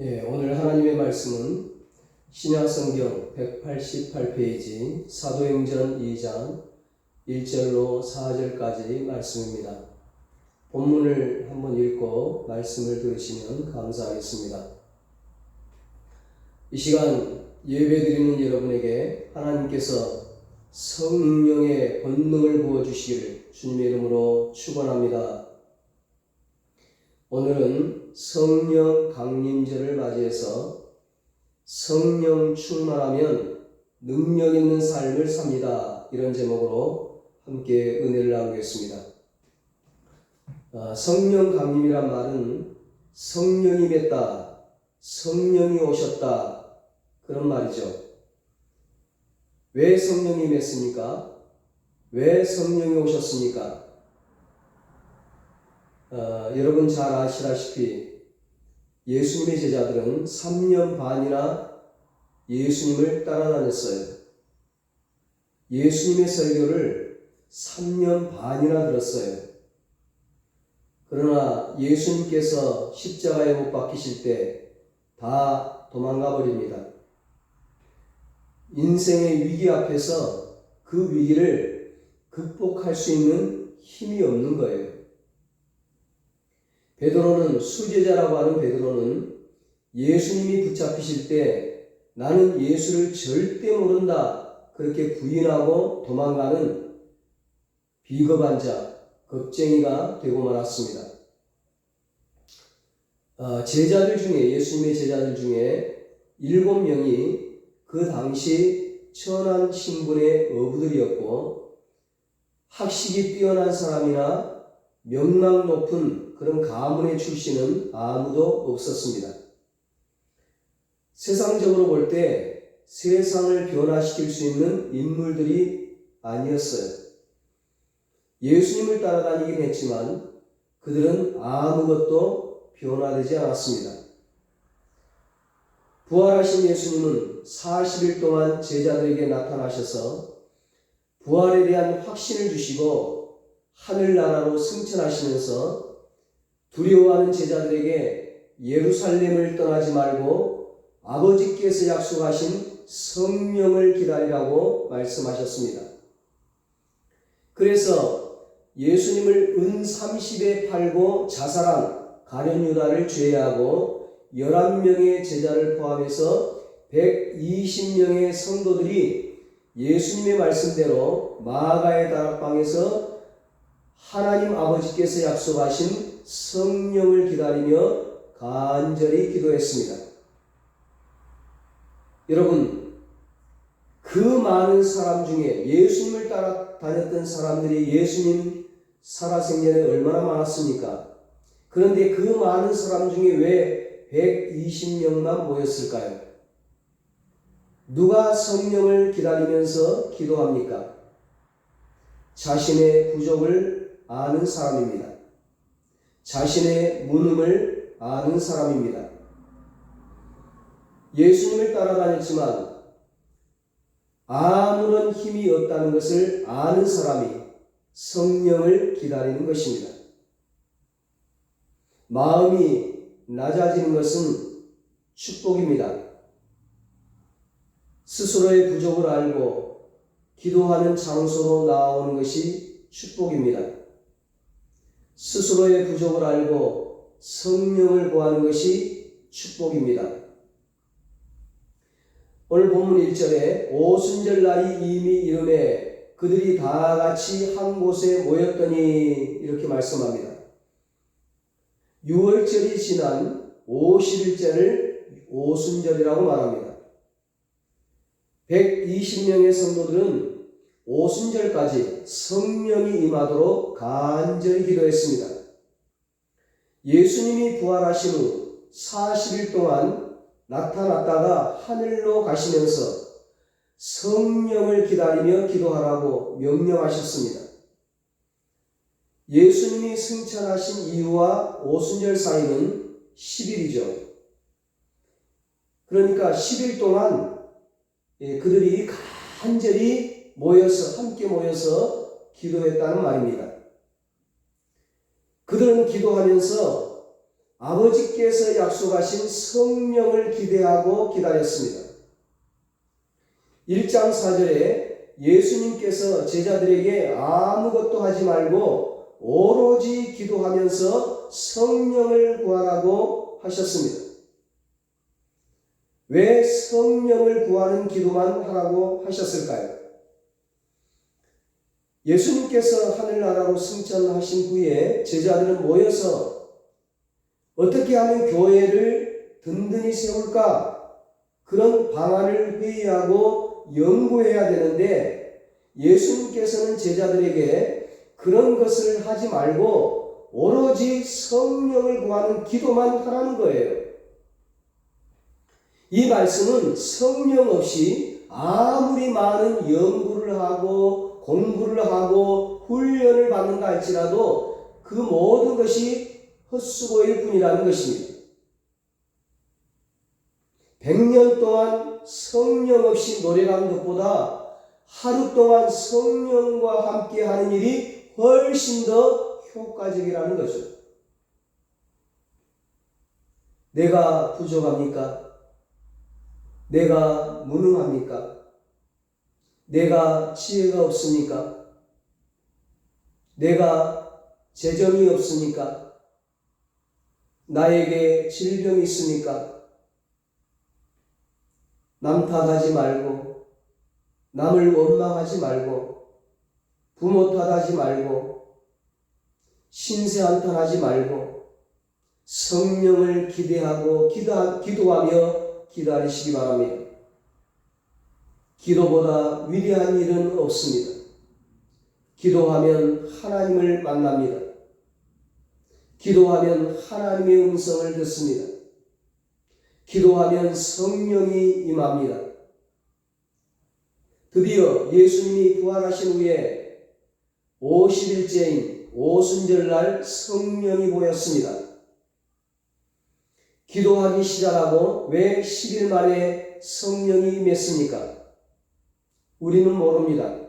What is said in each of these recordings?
오늘 하나님의 말씀은 신약성경 188페이지 사도행전 2장 1절로 4절까지 말씀입니다. 본문을 한번 읽고 말씀을 들으시면 감사하겠습니다. 이 시간 예배드리는 여러분에게 하나님께서 성령의 권능을 부어주시기를 주님의 이름으로 축원합니다. 오늘은 성령 강림절을 맞이해서 성령 충만하면 능력 있는 삶을 삽니다. 이런 제목으로 함께 은혜를 나누겠습니다. 성령 강림이란 말은 성령이 맺다, 성령이 오셨다 그런 말이죠. 왜 성령이 맺습니까? 왜 성령이 오셨습니까? 여러분 잘 아시다시피 예수님의 제자들은 3년 반이나 예수님을 따라다녔어요. 예수님의 설교를 3년 반이나 들었어요. 그러나 예수님께서 십자가에 못 박히실 때 다 도망가 버립니다. 인생의 위기 앞에서 그 위기를 극복할 수 있는 힘이 없는 거예요. 베드로는, 수제자라고 하는 베드로는 예수님이 붙잡히실 때 나는 예수를 절대 모른다 그렇게 부인하고 도망가는 비겁한 자, 겁쟁이가 되고 말았습니다. 제자들 중에, 예수님의 제자들 중에 7명이 그 당시 천한 신분의 어부들이었고 학식이 뛰어난 사람이나 명망 높은 그런 가문의 출신은 아무도 없었습니다. 세상적으로 볼 때 세상을 변화시킬 수 있는 인물들이 아니었어요. 예수님을 따라다니긴 했지만 그들은 아무것도 변화되지 않았습니다. 부활하신 예수님은 40일 동안 제자들에게 나타나셔서 부활에 대한 확신을 주시고 하늘나라로 승천하시면서 두려워하는 제자들에게 예루살렘을 떠나지 말고 아버지께서 약속하신 성령을 기다리라고 말씀하셨습니다. 그래서 예수님을 은 30에 팔고 자살한 가룟 유다를 제외하고 11명의 제자를 포함해서 120명의 성도들이 예수님의 말씀대로 마가의 다락방에서 하나님 아버지께서 약속하신 성령을 기다리며 간절히 기도했습니다. 여러분, 그 많은 사람 중에 예수님을 따라다녔던 사람들이 예수님 살아생전에 얼마나 많았습니까? 그런데 그 많은 사람 중에 왜 120명만 모였을까요? 누가 성령을 기다리면서 기도합니까? 자신의 부족을 아는 사람입니다. 자신의 무능을 아는 사람입니다. 예수님을 따라다녔지만 아무런 힘이 없다는 것을 아는 사람이 성령을 기다리는 것입니다. 마음이 낮아지는 것은 축복입니다. 스스로의 부족을 알고 기도하는 장소로 나오는 것이 축복입니다. 스스로의 부족을 알고 성령을 구하는 것이 축복입니다. 오늘 본문 1절에 오순절 날이 이미 이르매 그들이 다 같이 한 곳에 모였더니 이렇게 말씀합니다. 6월절이 지난 50일째를 오순절이라고 말합니다. 120명의 성도들은 오순절까지 성령이 임하도록 간절히 기도했습니다. 예수님이 부활하신 후 40일 동안 나타났다가 하늘로 가시면서 성령을 기다리며 기도하라고 명령하셨습니다. 예수님이 승천하신 이후와 오순절 사이는 10일이죠. 그러니까 10일 동안 그들이 간절히 함께 모여서 기도했다는 말입니다. 그들은 기도하면서 아버지께서 약속하신 성령을 기대하고 기다렸습니다. 1장 4절에 예수님께서 제자들에게 아무것도 하지 말고 오로지 기도하면서 성령을 구하라고 하셨습니다. 왜 성령을 구하는 기도만 하라고 하셨을까요? 예수님께서 하늘나라로 승천하신 후에 제자들은 모여서 어떻게 하면 교회를 든든히 세울까? 그런 방안을 회의하고 연구해야 되는데 예수님께서는 제자들에게 그런 것을 하지 말고 오로지 성령을 구하는 기도만 하라는 거예요. 이 말씀은 성령 없이 아무리 많은 연구를 하고 공부를 하고 훈련을 받는다 할지라도 그 모든 것이 헛수고일 뿐이라는 것입니다. 100년 동안 성령 없이 노래하는 것보다 하루 동안 성령과 함께 하는 일이 훨씬 더 효과적이라는 거죠. 내가 부족합니까? 내가 무능합니까? 내가 지혜가 없습니까? 내가 재정이 없습니까? 나에게 질병이 있습니까? 남 탓하지 말고, 남을 원망하지 말고, 부모 탓하지 말고, 신세 한탄하지 말고, 성령을 기대하고 기도하며 기다리시기 바랍니다. 기도보다 위대한 일은 없습니다. 기도하면 하나님을 만납니다. 기도하면 하나님의 음성을 듣습니다. 기도하면 성령이 임합니다. 드디어 예수님이 부활하신 후에 50일째인 오순절날 성령이 보였습니다. 기도하기 시작하고 왜 10일 만에 성령이 임했습니까? 우리는 모릅니다.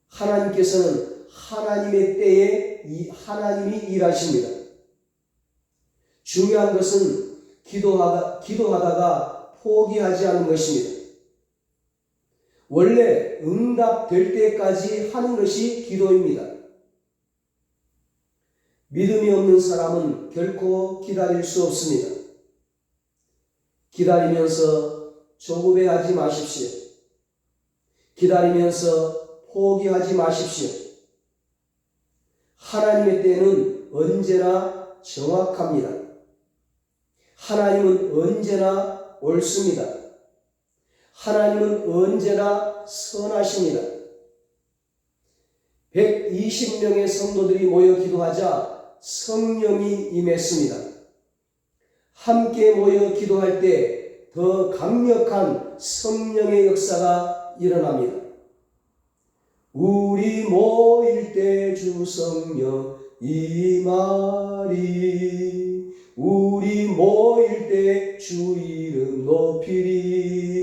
하나님께서는 하나님의 때에 하나님이 일하십니다. 중요한 것은 기도하다가 포기하지 않는 것입니다. 원래 응답될 때까지 하는 것이 기도입니다. 믿음이 없는 사람은 결코 기다릴 수 없습니다. 기다리면서 조급해하지 마십시오. 기다리면서 포기하지 마십시오. 하나님의 때는 언제나 정확합니다. 하나님은 언제나 옳습니다. 하나님은 언제나 선하십니다. 120명의 성도들이 모여 기도하자 성령이 임했습니다. 함께 모여 기도할 때 더 강력한 성령의 역사가 일어납니다. 우리 모일 때 주 성령 임하리, 우리 모일 때 주 이름 높이리,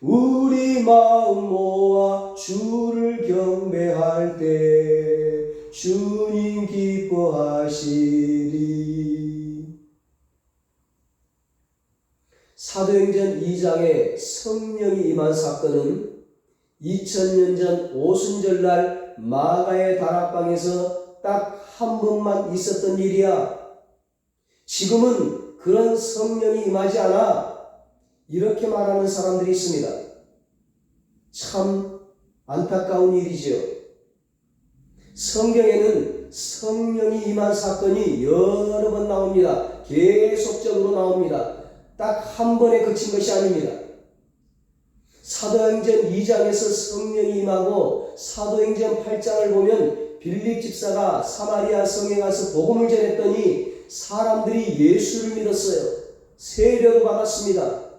우리 마음 모아 주를 경배할 때 주님 기뻐하시리. 사도행전 2장에 성령이 임한 사건은 2000년 전 오순절날 마가의 다락방에서 딱 한 번만 있었던 일이야. 지금은 그런 성령이 임하지 않아. 이렇게 말하는 사람들이 있습니다. 참 안타까운 일이죠. 성경에는 성령이 임한 사건이 여러 번 나옵니다. 계속적으로 나옵니다. 딱 한 번에 그친 것이 아닙니다. 사도행전 2장에서 성령이 임하고 사도행전 8장을 보면 빌립 집사가 사마리아 성에 가서 복음을 전했더니 사람들이 예수를 믿었어요. 세례도 받았습니다.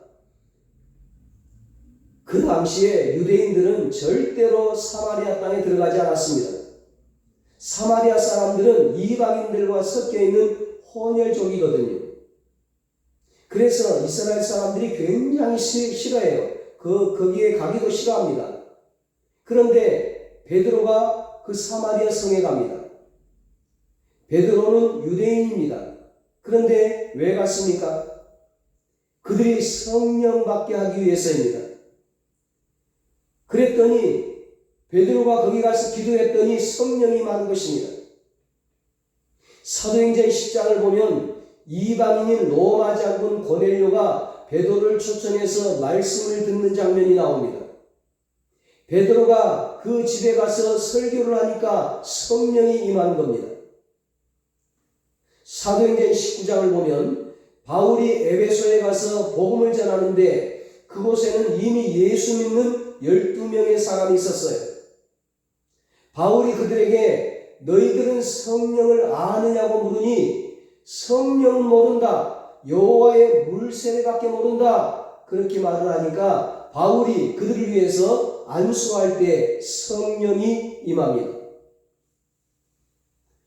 그 당시에 유대인들은 절대로 사마리아 땅에 들어가지 않았습니다. 사마리아 사람들은 이방인들과 섞여 있는 혼혈족이거든요. 그래서 이스라엘 사람들이 굉장히 싫어해요. 거기에 가기도 싫어합니다. 그런데 베드로가 그 사마리아 성에 갑니다. 베드로는 유대인입니다. 그런데 왜 갔습니까? 그들이 성령 받게 하기 위해서입니다. 그랬더니 베드로가 거기 가서 기도했더니 성령이 임한 것입니다. 사도행전 10장을 보면 이방인인 로마 장군 고넬료가 베드로를 초청해서 말씀을 듣는 장면이 나옵니다. 베드로가 그 집에 가서 설교를 하니까 성령이 임한 겁니다. 사도행전 19장을 보면 바울이 에베소에 가서 복음을 전하는데 그곳에는 이미 예수 믿는 12명의 사람이 있었어요. 바울이 그들에게 너희들은 성령을 아느냐고 물으니 성령은 모른다. 여호와의 물세례밖에 모른다. 그렇게 말을 하니까 바울이 그들을 위해서 안수할 때 성령이 임합니다.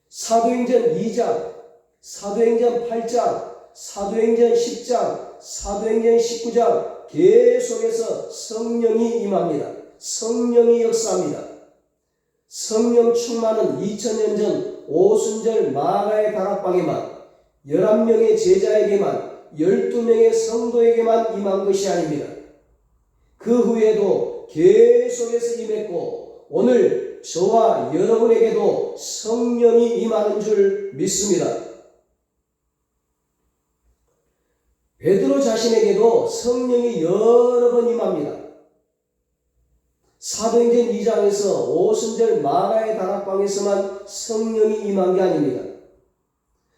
사도행전 2장, 사도행전 8장, 사도행전 10장, 사도행전 19장 계속해서 성령이 임합니다. 성령이 역사합니다. 성령 충만은 2000년 전 오순절 마가의 다락방에만 11명의 제자에게만 12명의 성도에게만 임한 것이 아닙니다. 그 후에도 계속해서 임했고 오늘 저와 여러분에게도 성령이 임하는 줄 믿습니다. 베드로 자신에게도 성령이 여러 번 임합니다. 사도행전 2장에서 오순절 마가의 다락방에서만 성령이 임한 게 아닙니다.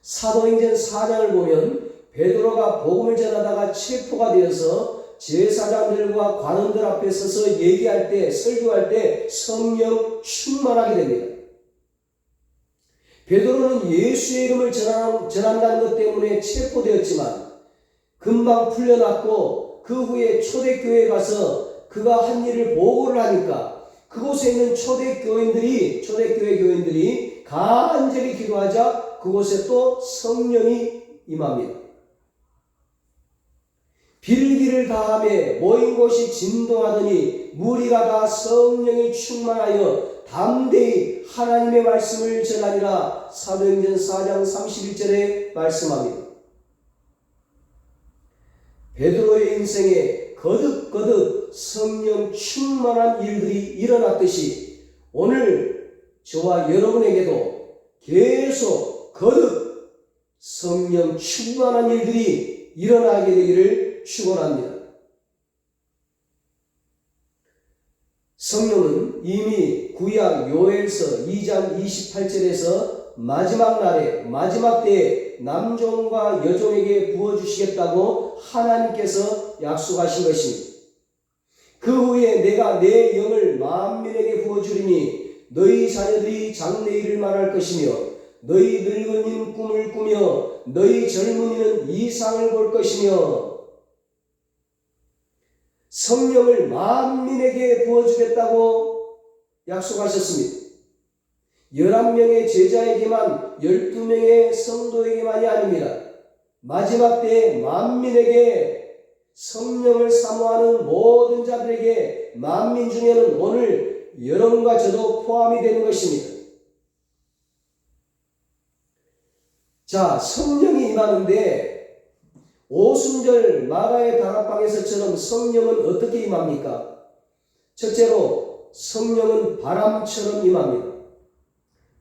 사도행전 4장을 보면 베드로가 복음을 전하다가 체포가 되어서 제사장들과 관원들 앞에 서서 얘기할 때, 설교할 때 성령 충만하게 됩니다. 베드로는 예수의 이름을 전한다는 것 때문에 체포되었지만 금방 풀려났고 그 후에 초대교회에 가서 그가 한 일을 보고를 하니까 그곳에 있는 초대교회 교인들이 간절히 기도하자 그곳에 또 성령이 임합니다. 빌기를 다하며 모인 곳이 진동하더니 무리가 다 성령이 충만하여 담대히 하나님의 말씀을 전하니라. 사도행전 4장 31절에 말씀합니다. 베드로의 인생에 거듭거듭 성령 충만한 일들이 일어났듯이 오늘 저와 여러분에게도 계속 거듭 성령 충만한 일들이 일어나게 되기를 축원합니다. 성령은 이미 구약 요엘서 2장 28절에서 마지막 날에 마지막 때에 남종과 여종에게 부어주시겠다고 하나님께서 약속하신 것입니다. 그 후에 내가 내 영을 만민에게 부어주리니 너희 자녀들이 장래일을 말할 것이며 너희 늙은이는 꿈을 꾸며 너희 젊은이는 이상을 볼 것이며 성령을 만민에게 부어주겠다고 약속하셨습니다. 11명의 제자에게만 12명의 성도에게만이 아닙니다. 마지막 때에 만민에게 성령을 사모하는 모든 자들에게 만민 중에는 오늘 여러분과 저도 포함이 되는 것입니다. 자, 성령이 임하는데 오순절 마가의 다락방에서처럼 성령은 어떻게 임합니까? 첫째로 성령은 바람처럼 임합니다.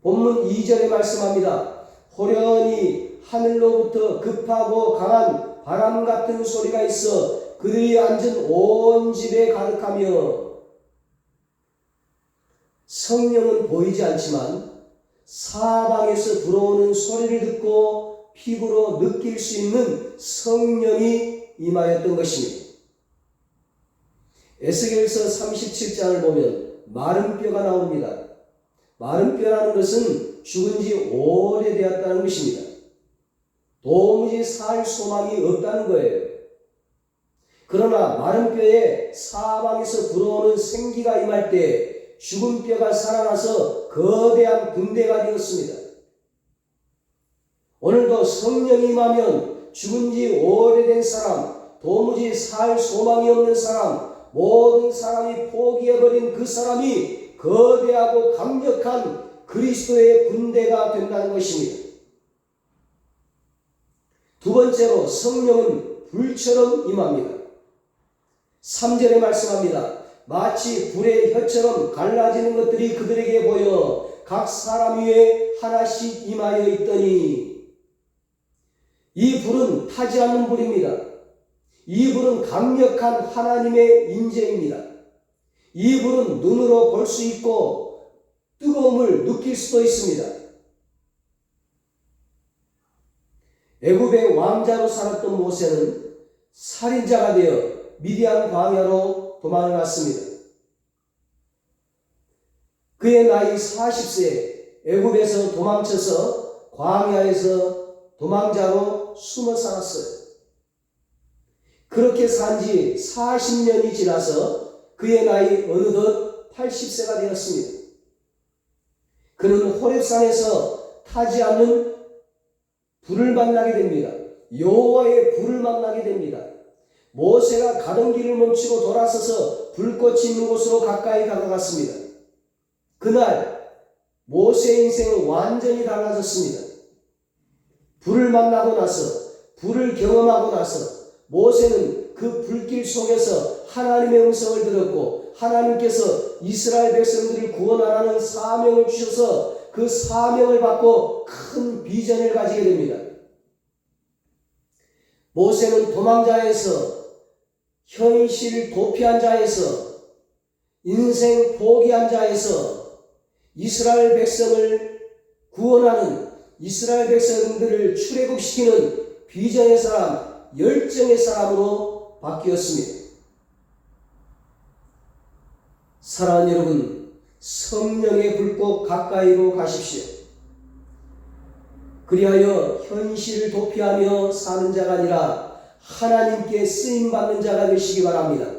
본문 2절에 말씀합니다. 호련히 하늘로부터 급하고 강한 바람 같은 소리가 있어 그들이 앉은 온 집에 가득하며 성령은 보이지 않지만 사방에서 불어오는 소리를 듣고 피부로 느낄 수 있는 성령이 임하였던 것입니다. 에스겔서 37장을 보면 마른 뼈가 나옵니다. 마른 뼈라는 것은 죽은 지 오래되었다는 것입니다. 도무지 살 소망이 없다는 거예요. 그러나 마른 뼈에 사방에서 불어오는 생기가 임할 때 죽은 뼈가 살아나서 거대한 군대가 되었습니다. 오늘도 성령이 임하면 죽은 지 오래된 사람, 도무지 살 소망이 없는 사람, 모든 사람이 포기해버린 그 사람이 거대하고 강력한 그리스도의 군대가 된다는 것입니다. 두 번째로 성령은 불처럼 임합니다. 3절에 말씀합니다. 마치 불의 혀처럼 갈라지는 것들이 그들에게 보여 각 사람 위에 하나씩 임하여 있더니, 이 불은 타지 않는 불입니다. 이 불은 강력한 하나님의 임재입니다. 이 불은 눈으로 볼 수 있고 뜨거움을 느낄 수도 있습니다. 애굽의 왕자로 살았던 모세는 살인자가 되어 미디안 광야로 도망을 갔습니다. 그의 나이 40세에 애굽에서 도망쳐서 광야에서 도망자로 숨어 살았어요. 그렇게 산 지 40년이 지나서 그의 나이 어느덧 80세가 되었습니다. 그는 호렙산에서 타지 않는 불을 만나게 됩니다. 여호와의 불을 만나게 됩니다. 모세가 가던 길을 멈추고 돌아서서 불꽃이 있는 곳으로 가까이 다가갔습니다. 그날 모세의 인생은 완전히 달라졌습니다. 불을 만나고 나서, 불을 경험하고 나서 모세는 그 불길 속에서 하나님의 음성을 들었고, 하나님께서 이스라엘 백성들을 구원하라는 사명을 주셔서 그 사명을 받고 큰 비전을 가지게 됩니다. 모세는 도망자에서, 현실 도피한 자에서, 인생 포기한 자에서 이스라엘 백성을 구원하는, 이스라엘 백성들을 출애굽시키는 비전의 사람, 열정의 사람으로 바뀌었습니다. 사랑하는 여러분, 성령의 불꽃 가까이로 가십시오. 그리하여 현실을 도피하며 사는 자가 아니라 하나님께 쓰임받는 자가 되시기 바랍니다.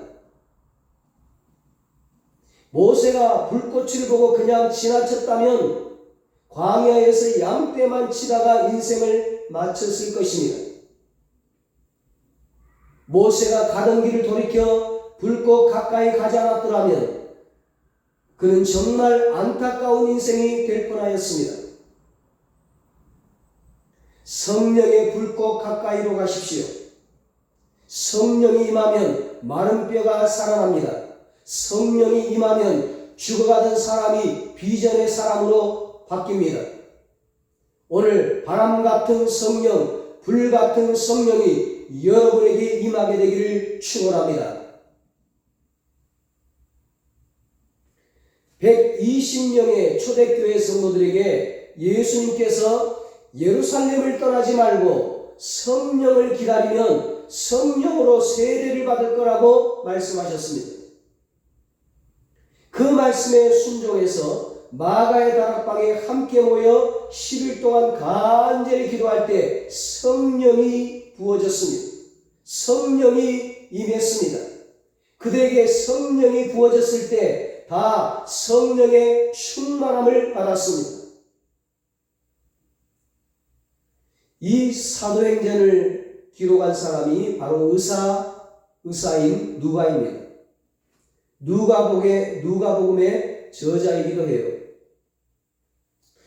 모세가 불꽃을 보고 그냥 지나쳤다면 광야에서 양떼만 치다가 인생을 마쳤을 것입니다. 모세가 가던 길을 돌이켜 불꽃 가까이 가지 않았더라면 그는 정말 안타까운 인생이 될 뻔하였습니다. 성령의 불꽃 가까이로 가십시오. 성령이 임하면 마른 뼈가 살아납니다. 성령이 임하면 죽어가던 사람이 비전의 사람으로 바뀝니다. 오늘 바람 같은 성령, 불 같은 성령이 여러분에게 임하게 되기를 축원합니다. 120명의 초대교회 성도들에게 예수님께서 예루살렘을 떠나지 말고 성령을 기다리면 성령으로 세례를 받을 거라고 말씀하셨습니다. 그 말씀에 순종해서 마가의 다락방에 함께 모여 10일 동안 간절히 기도할 때 성령이 부어졌습니다. 성령이 임했습니다. 그들에게 성령이 부어졌을 때 다 성령의 충만함을 받았습니다. 이 사도행전을 기록한 사람이 바로 의사인 누가입니다. 누가복음의 저자이기도 해요.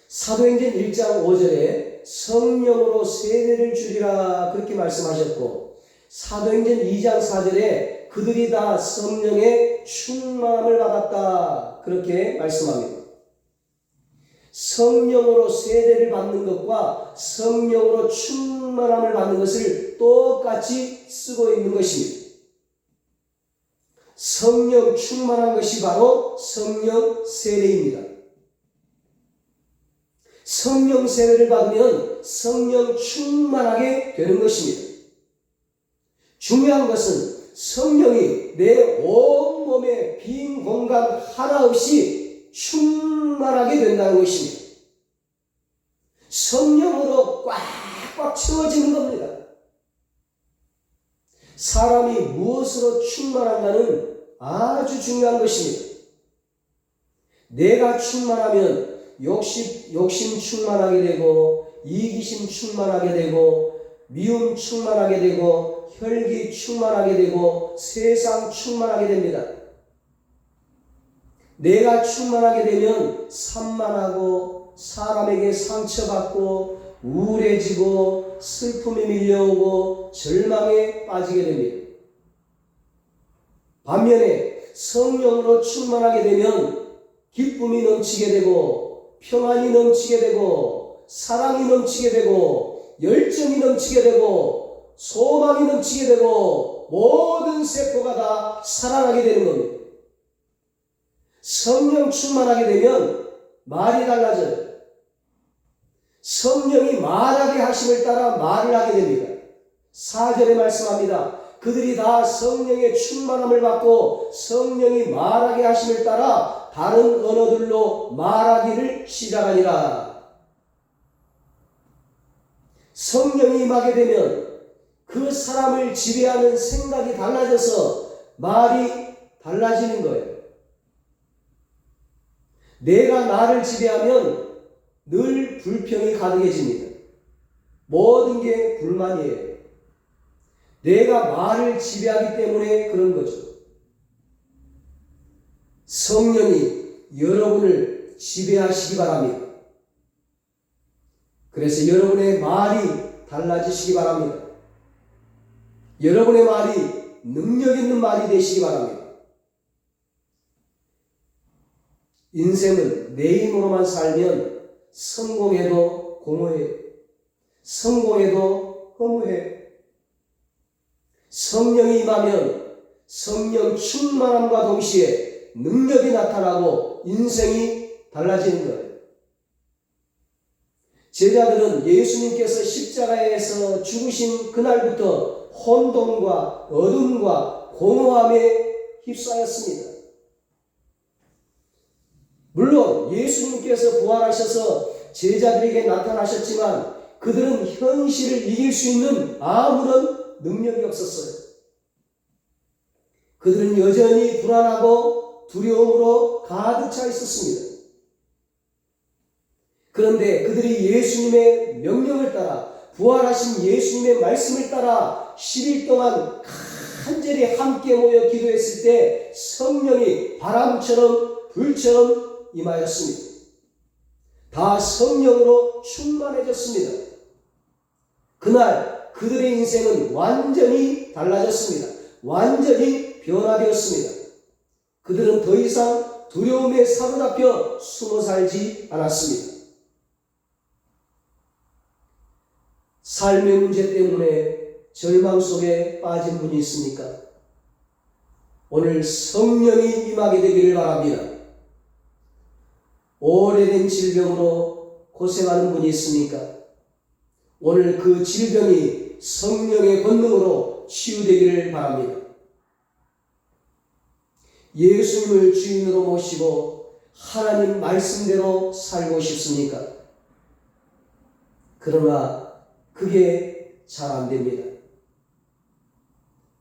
사도행전 1장 5절에 성령으로 세례를 주리라 그렇게 말씀하셨고, 사도행전 2장 4절에 그들이 다 성령의 충만함을 받았다 그렇게 말씀합니다. 성령으로 세례를 받는 것과 성령으로 충만함을 받는 것을 똑같이 쓰고 있는 것입니다. 성령 충만한 것이 바로 성령 세례입니다. 성령 세례를 받으면 성령 충만하게 되는 것입니다. 중요한 것은 성령이 내 온몸에 빈 공간 하나 없이 충만하게 된다는 것입니다. 성령으로 꽉꽉 채워지는 겁니다. 사람이 무엇으로 충만한가는 아주 중요한 것입니다. 내가 충만하면 욕심 충만하게 되고, 이기심 충만하게 되고, 미움 충만하게 되고, 혈기 충만하게 되고, 세상 충만하게 됩니다. 내가 충만하게 되면 산만하고 사람에게 상처받고 우울해지고 슬픔이 밀려오고 절망에 빠지게 됩니다. 반면에 성령으로 충만하게 되면 기쁨이 넘치게 되고 평안이 넘치게 되고 사랑이 넘치게 되고 열정이 넘치게 되고 소망이 넘치게 되고 모든 세포가 다 살아나게 되는 겁니다. 성령 충만하게 되면 말이 달라져요. 성령이 말하게 하심을 따라 말을 하게 됩니다. 4절에 말씀합니다. 그들이 다 성령의 충만함을 받고 성령이 말하게 하심을 따라 다른 언어들로 말하기를 시작하니라. 성령이 임하게 되면 그 사람을 지배하는 생각이 달라져서 말이 달라지는 거예요. 내가 나를 지배하면 늘 불평이 가득해집니다. 모든 게 불만이에요. 내가 말을 지배하기 때문에 그런 거죠. 성령이 여러분을 지배하시기 바랍니다. 그래서 여러분의 말이 달라지시기 바랍니다. 여러분의 말이 능력 있는 말이 되시기 바랍니다. 인생은 내 힘으로만 살면 성공해도 공허해. 성공해도 허무해. 성령이 임하면 성령 충만함과 동시에 능력이 나타나고 인생이 달라지는 거예요. 제자들은 예수님께서 십자가에서 죽으신 그날부터 혼돈과 어둠과 공허함에 휩싸였습니다. 물론 예수님께서 부활하셔서 제자들에게 나타나셨지만 그들은 현실을 이길 수 있는 아무런 능력이 없었어요. 그들은 여전히 불안하고 두려움으로 가득 차 있었습니다. 그런데 그들이 예수님의 명령을 따라 부활하신 예수님의 말씀을 따라 10일 동안 간절히 함께 모여 기도했을 때 성령이 바람처럼 불처럼 임하였습니다. 다 성령으로 충만해졌습니다. 그날 그들의 인생은 완전히 달라졌습니다. 완전히 변화되었습니다. 그들은 더 이상 두려움에 사로잡혀 숨어 살지 않았습니다. 삶의 문제 때문에 절망 속에 빠진 분이 있습니까? 오늘 성령이 임하게 되기를 바랍니다. 오래된 질병으로 고생하는 분이 있습니까? 오늘 그 질병이 성령의 권능으로 치유되기를 바랍니다. 예수님을 주인으로 모시고 하나님 말씀대로 살고 싶습니까? 그러나 그게 잘 안 됩니다.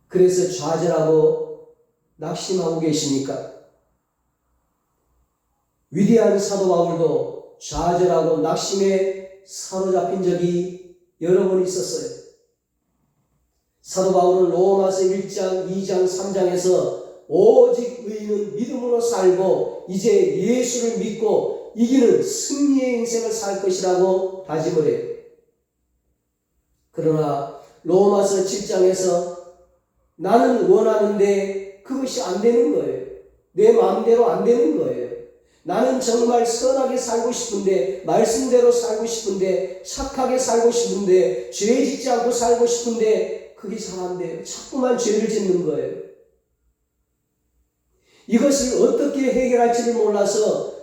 그래서 좌절하고 낙심하고 계십니까? 위대한 사도 바울도 좌절하고 낙심에 사로잡힌 적이 여러 번 있었어요. 사도 바울은 로마서 1장, 2장, 3장에서 오직 의인은 믿음으로 살고 이제 예수를 믿고 이기는 승리의 인생을 살 것이라고 다짐을 해요. 그러나 로마서 7장에서 나는 원하는데 그것이 안 되는 거예요. 내 마음대로 안 되는 거예요. 나는 정말 선하게 살고 싶은데, 말씀대로 살고 싶은데, 착하게 살고 싶은데, 죄 짓지 않고 살고 싶은데 그게 잘 안 돼요. 자꾸만 죄를 짓는 거예요. 이것을 어떻게 해결할지를 몰라서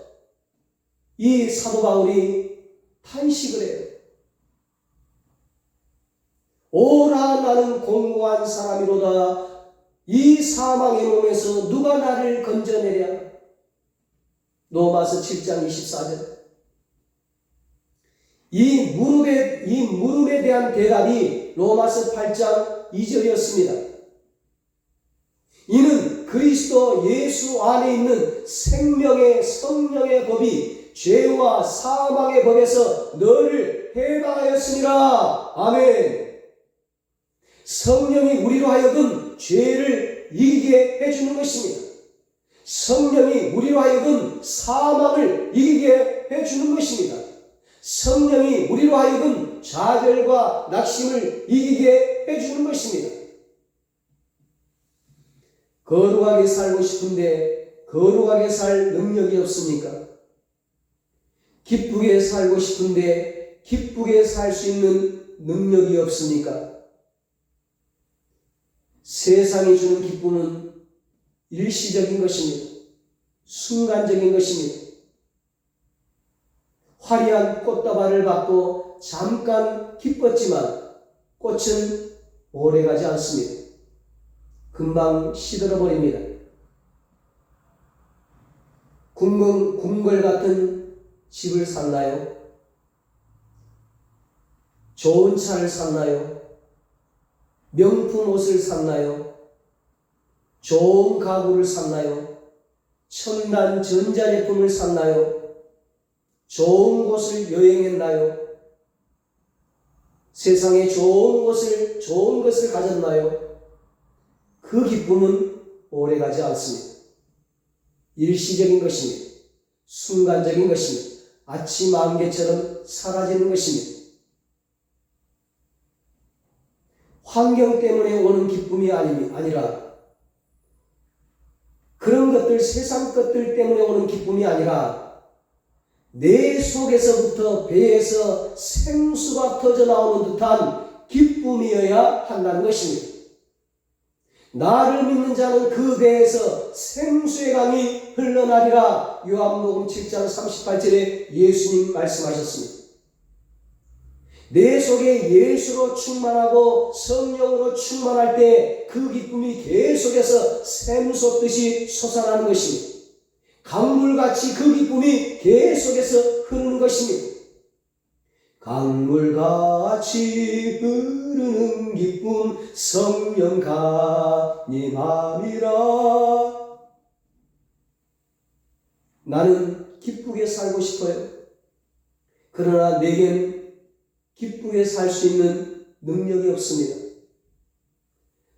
이 사도 바울이 탄식을 해요. 오라 나는 공고한 사람이로다. 이 사망의 몸에서 누가 나를 건져내랴. 로마서 7장 24절. 이 물음에 대한 대답이 로마서 8장 2절이었습니다. 이는 그리스도 예수 안에 있는 생명의 성령의 법이 죄와 사망의 법에서 너를 해방하였으니라. 아멘. 성령이 우리로 하여금 죄를 이기게 해주는 것입니다. 성령이 우리로 하여금 사망을 이기게 해주는 것입니다. 성령이 우리로 하여금 좌절과 낙심을 이기게 해주는 것입니다. 거룩하게 살고 싶은데 거룩하게 살 능력이 없습니까? 기쁘게 살고 싶은데 기쁘게 살 수 있는 능력이 없습니까? 세상이 주는 기쁨은 일시적인 것입니다. 순간적인 것입니다. 화려한 꽃다발을 받고 잠깐 기뻤지만 꽃은 오래가지 않습니다. 금방 시들어버립니다. 궁궐 같은 집을 샀나요? 좋은 차를 샀나요? 명품 옷을 샀나요? 좋은 가구를 샀나요? 첨단 전자제품을 샀나요? 좋은 곳을 여행했나요? 세상에 좋은 것을 가졌나요? 그 기쁨은 오래가지 않습니다. 일시적인 것입니다. 순간적인 것입니다. 아침 안개처럼 사라지는 것입니다. 환경 때문에 오는 기쁨이 아니라 그런 것들, 세상 것들 때문에 오는 기쁨이 아니라 내 속에서부터 배에서 생수가 터져 나오는 듯한 기쁨이어야 한다는 것입니다. 나를 믿는 자는 그 배에서 생수의 강이 흘러나리라. 요한복음 7장 38절에 예수님 말씀하셨습니다. 내 속에 예수로 충만하고 성령으로 충만할 때 그 기쁨이 계속해서 샘 솟듯이 솟아나는 것입니다. 강물같이 그 기쁨이 계속해서 흐르는 것입니다. 강물같이 흐르는 기쁨 성령 가님함이라. 나는 기쁘게 살고 싶어요. 그러나 내겐 기쁘게 살 수 있는 능력이 없습니다.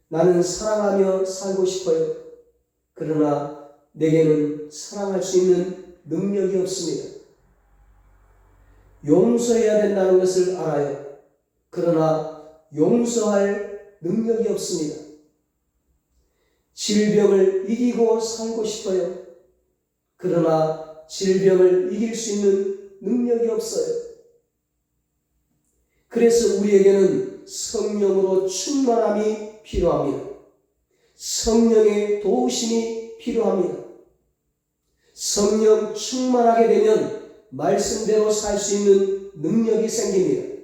나는 사랑하며 살고 싶어요. 그러나 내게는 사랑할 수 있는 능력이 없습니다. 용서해야 된다는 것을 알아요. 그러나 용서할 능력이 없습니다. 질병을 이기고 살고 싶어요. 그러나 질병을 이길 수 있는 능력이 없어요. 그래서 우리에게는 성령으로 충만함이 필요합니다. 성령의 도우심이 필요합니다. 성령 충만하게 되면 말씀대로 살 수 있는 능력이 생깁니다.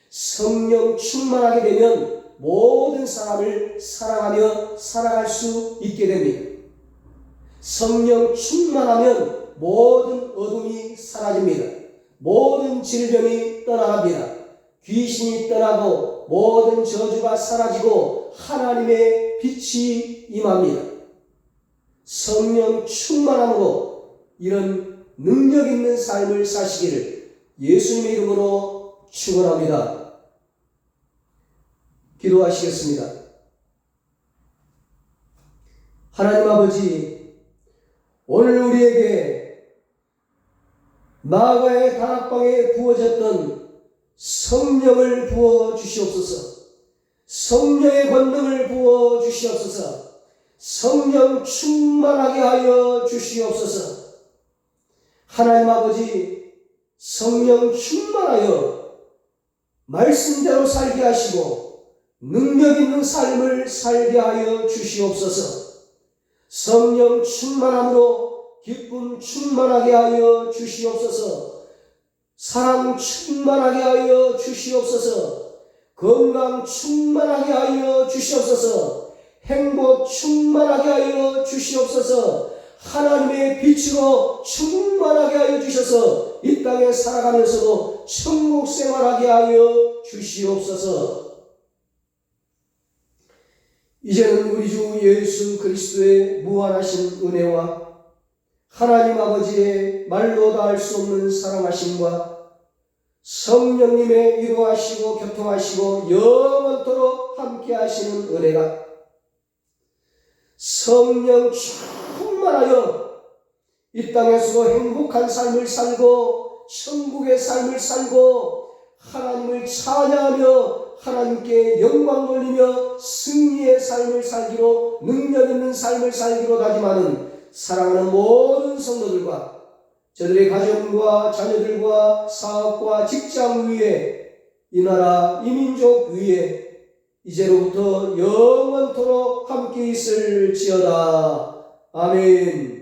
성령 충만하게 되면 모든 사람을 사랑하며 살아갈 수 있게 됩니다. 성령 충만하면 모든 어둠이 사라집니다. 모든 질병이 떠나갑니다. 귀신이 떠나고 모든 저주가 사라지고 하나님의 빛이 임합니다. 성령 충만함으로 이런 능력 있는 삶을 사시기를 예수님의 이름으로 축원합니다. 기도하시겠습니다. 하나님 아버지, 오늘 우리에게 마가의 다락방에 부어졌던 성령을 부어 주시옵소서. 성령의 권능을 부어 주시옵소서. 성령 충만하게 하여 주시옵소서. 하나님 아버지, 성령 충만하여 말씀대로 살게 하시고 능력 있는 삶을 살게 하여 주시옵소서. 성령 충만함으로 기쁨 충만하게 하여 주시옵소서. 사랑 충만하게 하여 주시옵소서. 건강 충만하게 하여 주시옵소서. 행복 충만하게 하여 주시옵소서. 하나님의 빛으로 충만하게 하여 주셔서 이 땅에 살아가면서도 천국 생활하게 하여 주시옵소서. 이제는 우리 주 예수 그리스도의 무한하신 은혜와 하나님 아버지의 말로 다 할 수 없는 사랑하심과 성령님의 위로하시고 교통하시고 영원토록 함께 하시는 은혜가 성령 충만하여 이 땅에서도 행복한 삶을 살고 천국의 삶을 살고 하나님을 찬양하며 하나님께 영광 돌리며 승리의 삶을 살기로, 능력 있는 삶을 살기로 다짐하는 사랑하는 모든 성도들과 저들의 가정과 자녀들과 사업과 직장 위에, 이 나라 이 민족 위에 이제로부터 영원토록 함께 있을지어다. 아멘.